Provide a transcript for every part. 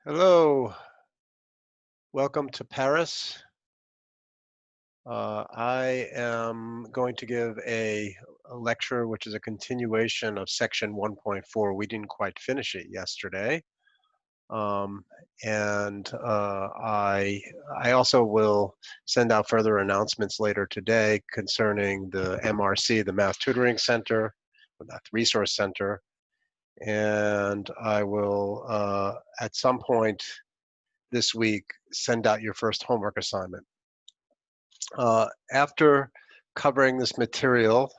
Hello, welcome to Paris. I am going to give a lecture which is a continuation of section 1.4. We didn't quite finish it yesterday. Um, and I also will send out further announcements later today concerning the MRC, the Math Tutoring Center, the Math Resource Center. And I will, at some point this week, send out your first homework assignment. After covering this material,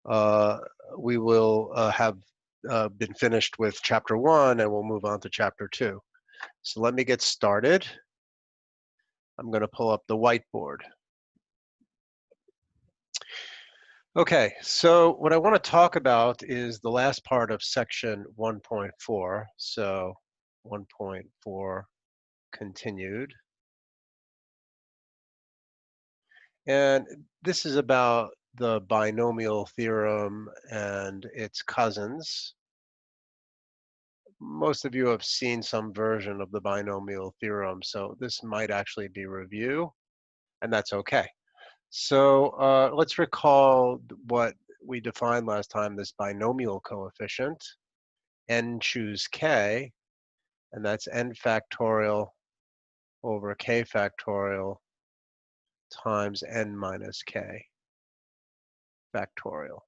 uh, we will have been finished with chapter 1 and we'll move on to chapter 2. So let me get started. I'm going to pull up the whiteboard. Okay, so what I want to talk about is the last part of section 1.4. So 1.4 continued. And this is about the binomial theorem and its cousins. Most of you have seen some version of the binomial theorem, so this might actually be review, and that's okay. So let's recall what we defined last time, this binomial coefficient, n choose k, and that's n factorial over k factorial times n minus k factorial.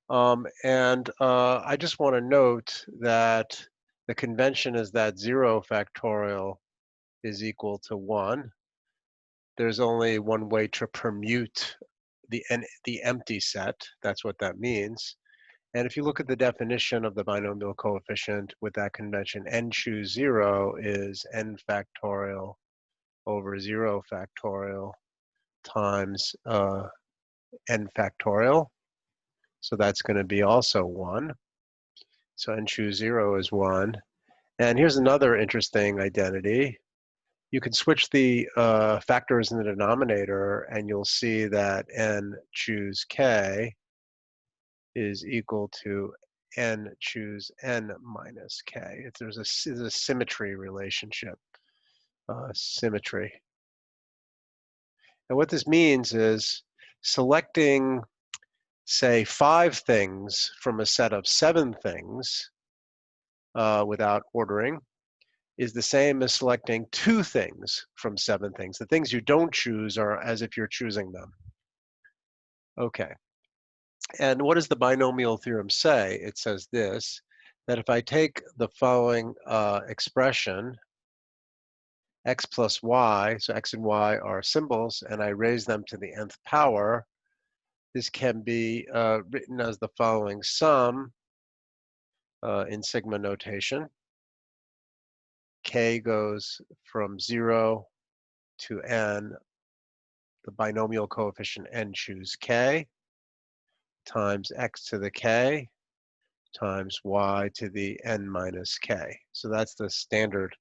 I just want to note that the convention is that 0 factorial is equal to 1. There's only one way to permute the empty set. That's what that means. And if you look at the definition of the binomial coefficient with that convention, n choose 0 is n factorial over 0 factorial times n factorial. So that's going to be also 1. So n choose 0 is 1. And here's another interesting identity. You can switch the factors in the denominator, and you'll see that n choose k is equal to n choose n minus k. There's a symmetry relationship, symmetry. And what this means is selecting, say, 5 things from a set of 7 things without ordering is the same as selecting 2 things from 7 things. The things you don't choose are as if you're choosing them. Okay. And what does the binomial theorem say? It says this, that if I take the following expression, x plus y, so x and y are symbols, and I raise them to the nth power, this can be written as the following sum in sigma notation. K goes from 0 to n, the binomial coefficient n choose k, times x to the k, times y to the n minus k. So that's the standard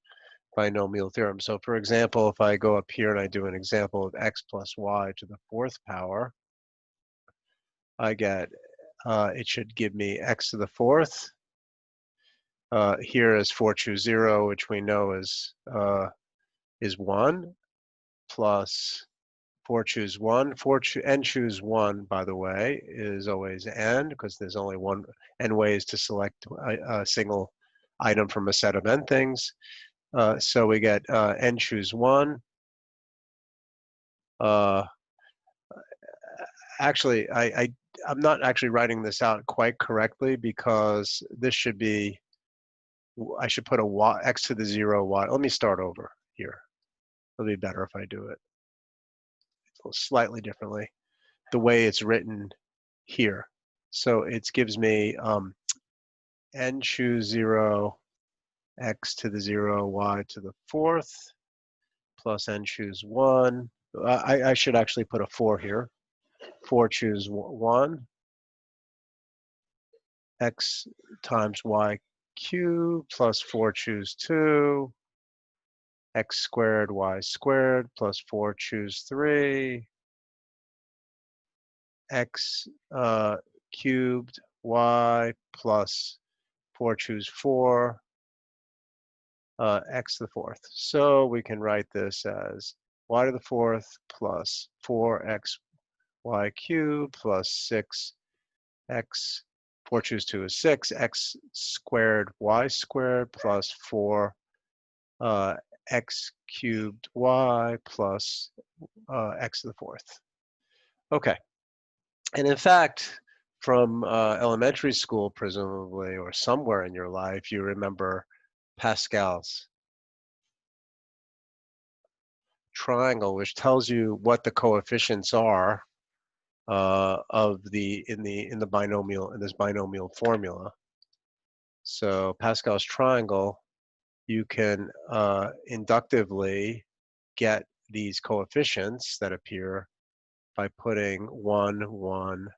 binomial theorem. So for example, if I go up here and I do an example of x plus y to the 4th power, I get, it should give me x to the 4th. Here is 4 choose 0, which we know is 1, plus 4 choose 1. N choose 1, by the way, is always n, because there's only n ways to select a single item from a set of n things. So we get n choose 1. Actually, I'm not actually writing this out quite correctly, because this should be, I should put a y, x to the 0 y. Let me start over here. It'll be better if I do it slightly differently, the way it's written here. So it gives me n choose 0, x to the 0, y to the 4th, plus n choose 1. I should actually put a 4 here. 4 choose 1, x times y cubed, plus 4 choose 2, x squared, y squared, plus 4 choose 3, x cubed, y plus 4 choose 4 x to the fourth. So we can write this as y to the fourth plus 4x y cubed plus 6x, 4 choose 2 is 6, x squared y squared plus 4 x cubed y plus x to the fourth. Okay, and in fact, from elementary school, presumably, or somewhere in your life, you remember Pascal's triangle, which tells you what the coefficients are of in the binomial, in this binomial formula. So Pascal's triangle, you can inductively get these coefficients that appear by putting 1, 1,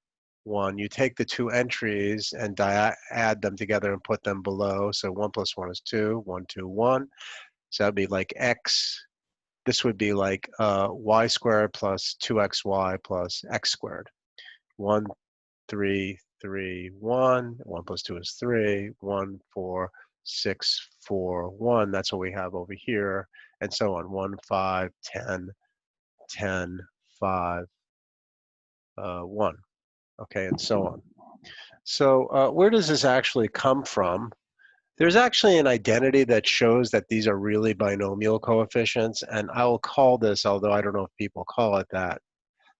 1. You take the two entries and add them together and put them below. So 1 plus 1 is 2, 1, 2, 1. So that'd be like x. This would be like y squared plus 2xy plus x squared. 1, 3, 3, 1. 1 plus 2 is 3. 1, 4, 6, 4, 1. That's what we have over here. And so on. 1, 5, 10, 10, 5, 1. Okay, and so on. So where does this actually come from? There's actually an identity that shows that these are really binomial coefficients, and I will call this, although I don't know if people call it that,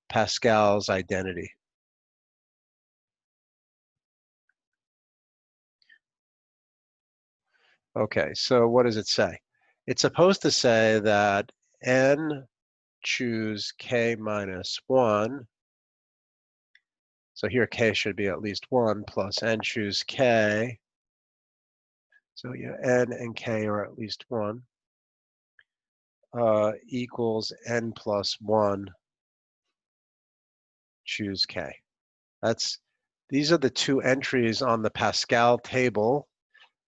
Pascal's identity. Okay, so what does it say? It's supposed to say that n choose k minus 1, so here k should be at least 1, plus n choose k, so yeah, n and k are at least 1, equals n plus 1 choose k. These are the two entries on the Pascal table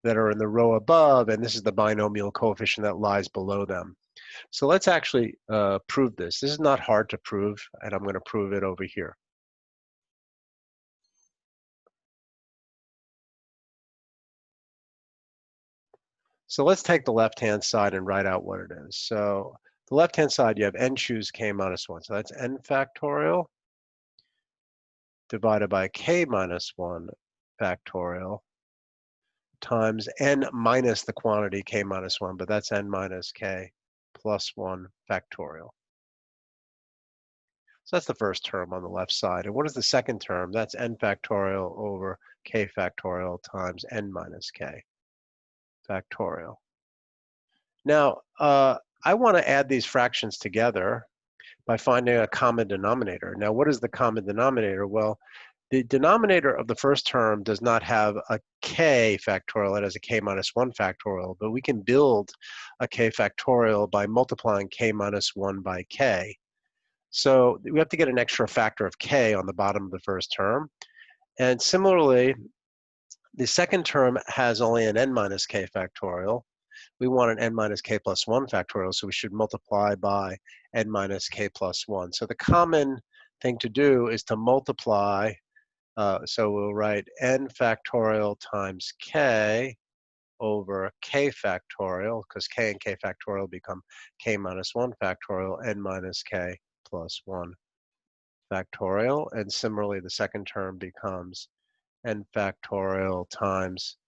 that are in the row above, and this is the binomial coefficient that lies below them. So let's actually prove this. This is not hard to prove, and I'm going to prove it over here. So let's take the left-hand side and write out what it is. So the left-hand side, you have n choose k minus 1. So that's n factorial divided by k minus 1 factorial times n minus the quantity k minus 1, but that's n minus k plus 1 factorial. So that's the first term on the left side. And what is the second term? That's n factorial over k factorial times n minus k factorial. Now, I want to add these fractions together by finding a common denominator. Now, what is the common denominator? Well, the denominator of the first term does not have a k factorial, it has a k minus 1 factorial, but we can build a k factorial by multiplying k minus 1 by k. So we have to get an extra factor of k on the bottom of the first term. And similarly, the second term has only an n minus k factorial. We want an n minus k plus 1 factorial, so we should multiply by n minus k plus 1. So the common thing to do is to multiply. So we'll write n factorial times k over k factorial, because k and k factorial become k minus 1 factorial, n minus k plus 1 factorial. And similarly, the second term becomes n factorial times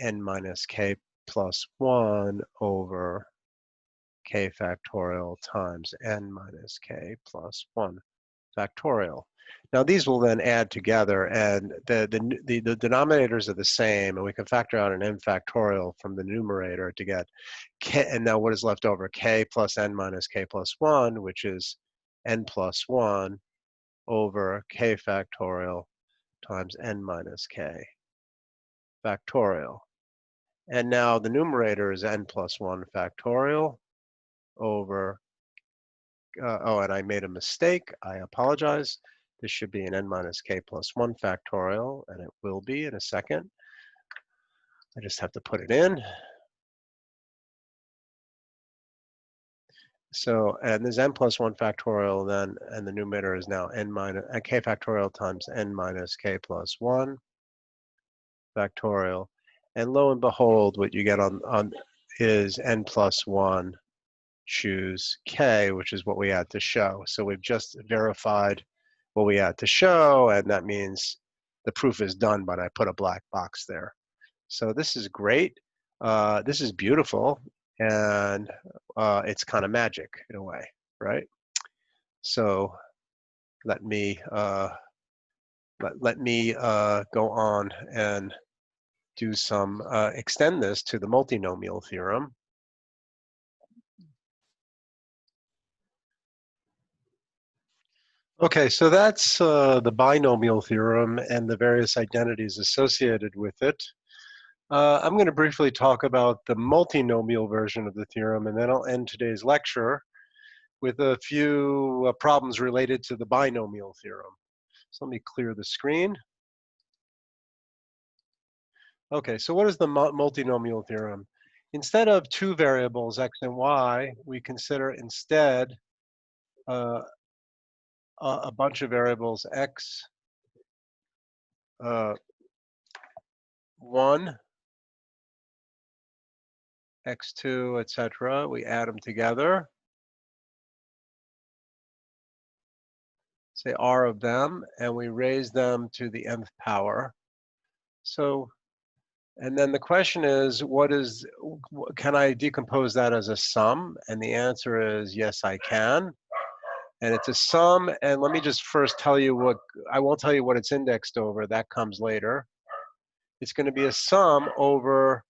n minus k plus 1 over k factorial times n minus k plus 1 factorial. Now these will then add together, and the denominators are the same, and we can factor out an n factorial from the numerator to get k, and now what is left over? K plus n minus k plus 1, which is n plus 1 over k factorial times n minus k factorial. And now the numerator is n plus 1 factorial over, oh, and I made a mistake. I apologize. This should be an n minus k plus 1 factorial, and it will be in a second. I just have to put it in. So, and there's n plus 1 factorial then, and the numerator is now n minus k factorial times n minus k plus 1. factorial. And lo and behold, what you get on is n plus 1 choose k, which is what we had to show. So we've just verified what we had to show, and that means the proof is done, but I put a black box there. So this is great. This is beautiful, and it's kind of magic in a way, right? So let me go on and do some extend this to the multinomial theorem. Okay, so that's the binomial theorem and the various identities associated with it. I'm going to briefly talk about the multinomial version of the theorem, and then I'll end today's lecture with a few problems related to the binomial theorem. So let me clear the screen. Okay, so what is the multinomial theorem? Instead of two variables, x and y, we consider instead a bunch of variables, x, 1, x2, etc. We add them together, say r of them, and we raise them to the nth power. So, and then the question is, can I decompose that as a sum? And the answer is yes, I can. And it's a sum, and let me just first tell you I won't tell you what it's indexed over, that comes later. It's going to be a sum over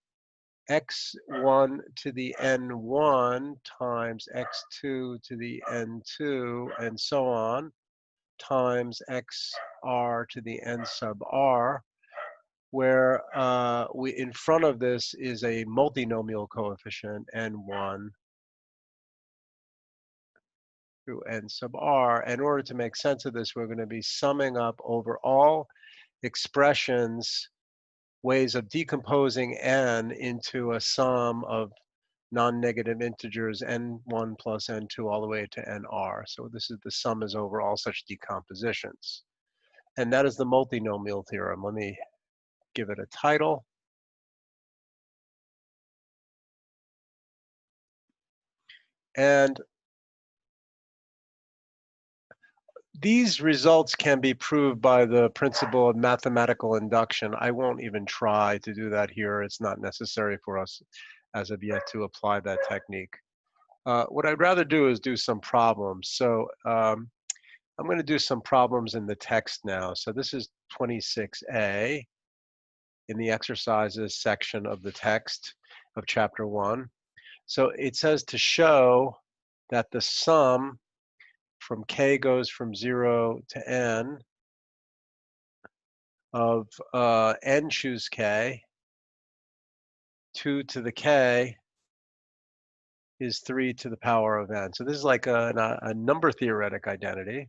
x1 to the n1 times x2 to the n2 and so on times xr to the n sub r, where in front of this is a multinomial coefficient n1 through n sub r. In order to make sense of this, we're going to be summing up over all expressions ways of decomposing n into a sum of non-negative integers n1 plus n2 all the way to nr. So the sum is over all such decompositions. And that is the multinomial theorem. Let me give it a title. And these results can be proved by the principle of mathematical induction. I won't even try to do that here. It's not necessary for us as of yet to apply that technique. What I'd rather do is do some problems. So I'm going to do some problems in the text now. So this is 26A in the exercises section of the text of chapter 1. So it says to show that the sum from k goes from 0 to n of n choose k, 2 to the k is 3 to the power of n. So this is like a number theoretic identity.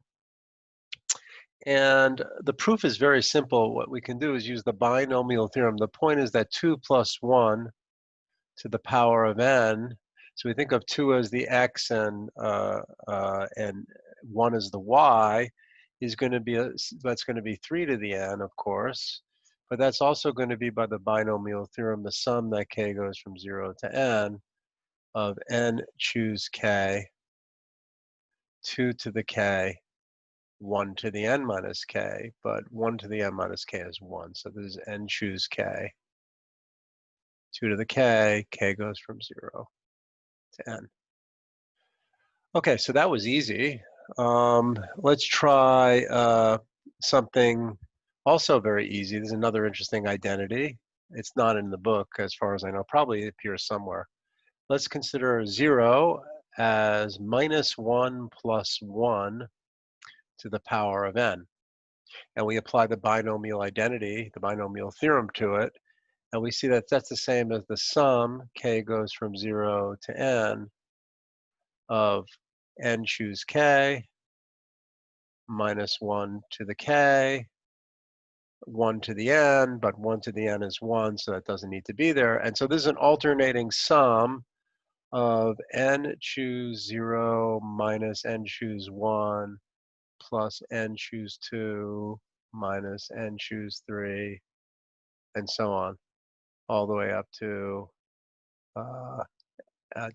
And the proof is very simple. What we can do is use the binomial theorem. The point is that 2 plus 1 to the power of n, so we think of 2 as the x and 1 as the y, is going to be, that's going to be 3 to the n, of course. But that's also going to be, by the binomial theorem, the sum that k goes from 0 to n of n choose k, 2 to the k, 1 to the n minus k, but 1 to the n minus k is 1. So this is n choose k, 2 to the k goes from 0 to n. Okay, so that was easy. Let's try something also very easy. There's another interesting identity. It's not in the book as far as I know, probably appears somewhere. Let's consider 0 as minus 1 plus 1 to the power of n. And we apply the binomial identity, the binomial theorem to it, and we see that that's the same as the sum, k goes from 0 to n, of n choose k minus 1 to the k, 1 to the n, but 1 to the n is 1, so that doesn't need to be there. And so this is an alternating sum of n choose 0 minus n choose 1 plus n choose 2 minus n choose 3 and so on, all the way up to,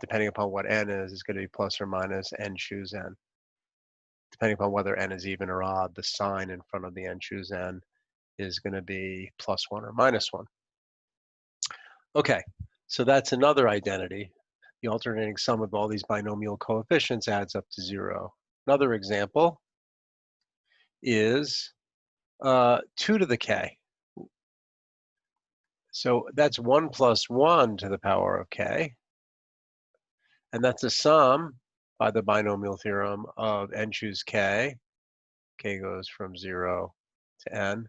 depending upon what n is going to be plus or minus n choose n. Depending upon whether n is even or odd, the sign in front of the n choose n is going to be +1 or -1. Okay, so that's another identity. The alternating sum of all these binomial coefficients adds up to 0. Another example is 2 to the k. So that's 1 plus 1 to the power of k. And that's a sum by the binomial theorem of n choose k. K goes from 0 to n,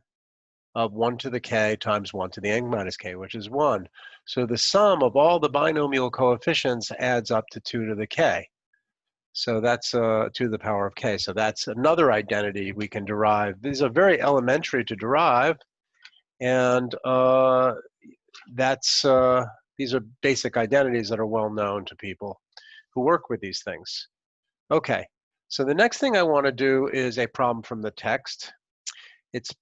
of 1 to the k times 1 to the n minus k, which is 1. So the sum of all the binomial coefficients adds up to 2 to the k. So that's 2 to the power of k. So that's another identity we can derive. These are very elementary to derive, and these are basic identities that are well known to people who work with these things. Okay, so the next thing I want to do is a problem from the text. It's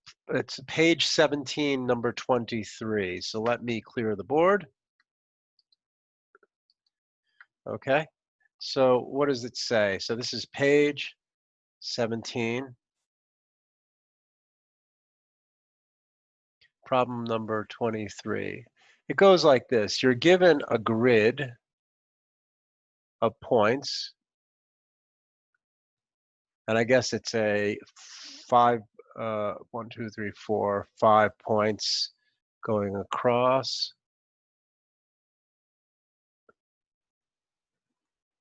page 17, number 23. So let me clear the board. Okay, so what does it say? So this is page 17, problem number 23. It goes like this. You're given a grid of points, and I guess it's a 5, 1, 2, 3, 4, 5 points going across.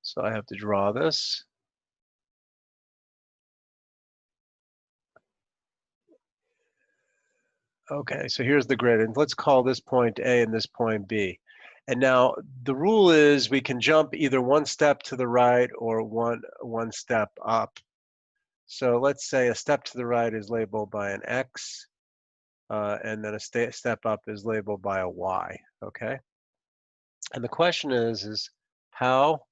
So I have to draw this. Okay, so here's the grid, and let's call this point A and this point B. And now the rule is we can jump either one step to the right or one step up. So let's say a step to the right is labeled by an X, and then a step up is labeled by a Y, okay? And the question is how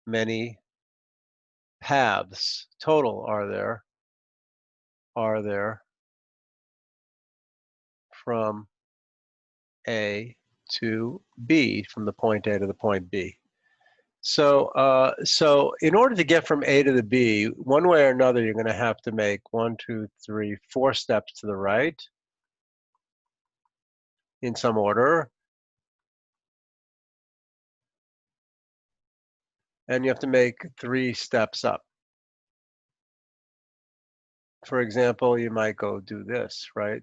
many paths total are there from A to B, from the point A to the point B? So, so in order to get from A to the B, one way or another, you're going to have to make 1, 2, 3, 4 steps to the right in some order. And you have to make 3 steps up. For example, you might go do this, right?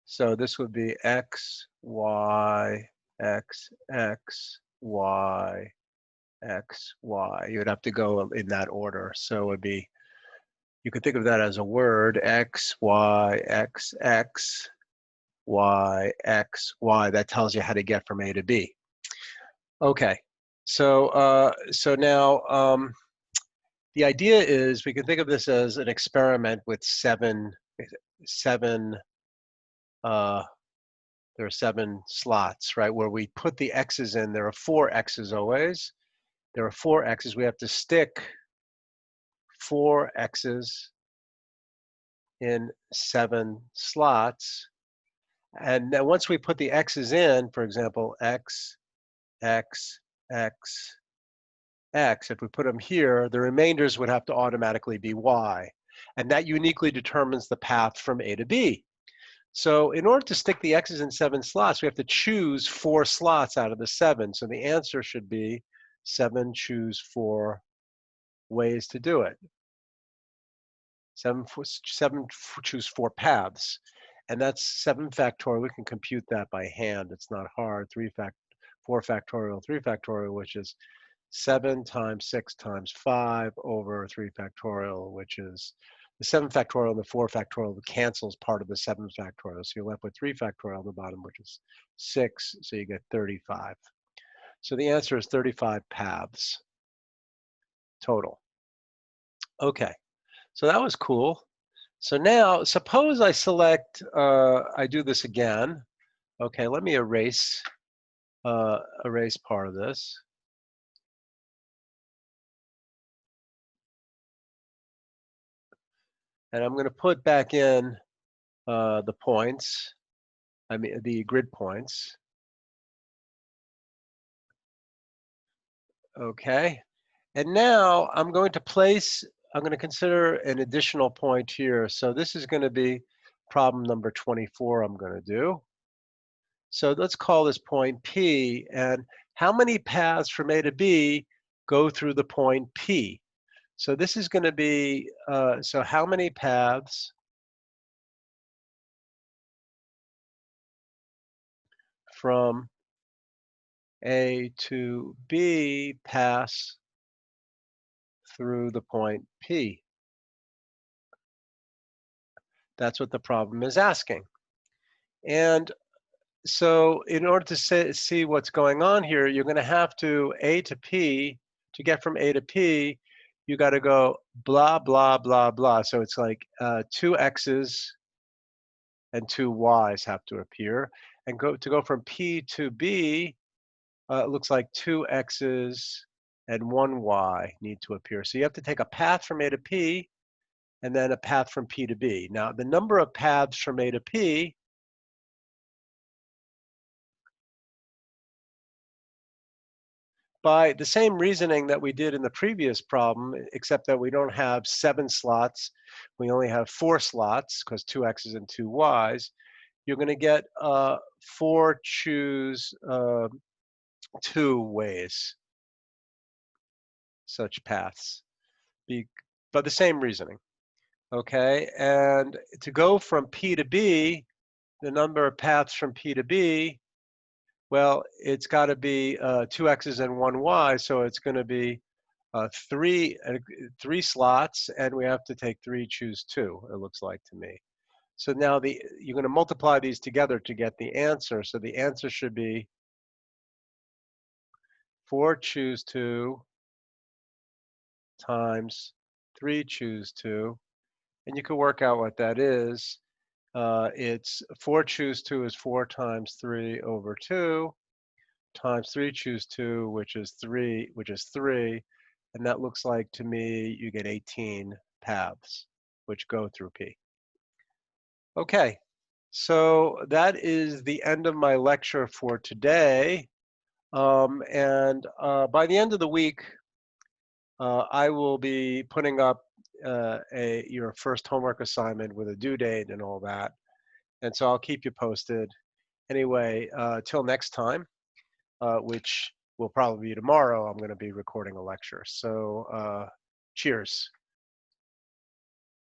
So this would be X, Y, X, X, Y, X, Y. You would have to go in that order. So it would be, you could think of that as a word, X, Y, X, X, Y, X, Y. That tells you how to get from A to B. Okay, so so now the idea is we can think of this as an experiment with seven. There are 7 slots, right, where we put the X's in. There are 4 X's always. There are 4 X's. We have to stick 4 X's in 7 slots. And then once we put the X's in, for example, X, X, X, X, if we put them here, the remainders would have to automatically be Y. And that uniquely determines the path from A to B. So in order to stick the X's in 7 slots, we have to choose 4 slots out of the 7. So the answer should be 7 choose 4 ways to do it. 7 choose 4 paths. And that's 7 factorial. We can compute that by hand. It's not hard. 4 factorial, 3 factorial, which is 7 times 6 times 5 over 3 factorial, which is the 7 factorial and the 4 factorial cancels part of the 7 factorial. So you're left with 3 factorial on the bottom, which is 6. So you get 35. So the answer is 35 paths total. Okay, so that was cool. So now suppose I select, I do this again. Okay, let me erase part of this. And I'm going to put back in the points, the grid points. Okay. And now I'm going to consider an additional point here. So this is going to be problem number 24 I'm going to do. So let's call this point P. And how many paths from A to B go through the point P? So this is going to be, so how many paths from A to B pass through the point P? That's what the problem is asking. And so in order to see what's going on here, you're going to have to A to P, to get from A to P, you got to go blah, blah, blah, blah. So it's like two X's and two Y's have to appear. And to go from P to B, it looks like two X's and one Y need to appear. So you have to take a path from A to P and then a path from P to B. Now, the number of paths from A to P, by the same reasoning that we did in the previous problem, except that we don't have 7 slots, we only have 4 slots because 2 X's and 2 Y's, you're going to get 4 choose 2 ways, such paths, but the same reasoning. Okay, and to go from P to B, the number of paths from P to B, well, it's got to be 2 X's and 1 Y, so it's going to be three slots, and we have to take 3, choose 2, it looks like to me. So now you're going to multiply these together to get the answer. So the answer should be 4, choose 2 times 3, choose 2. And you can work out what that is. It's 4, choose 2 is 4 times 3 over 2 times 3, choose 2, which is 3, and that looks like to me you get 18 paths which go through P. Okay, so that is the end of my lecture for today. And by the end of the week, I will be putting up your first homework assignment with a due date and all that. And so I'll keep you posted. Anyway, till next time, which will probably be tomorrow, I'm going to be recording a lecture. So cheers.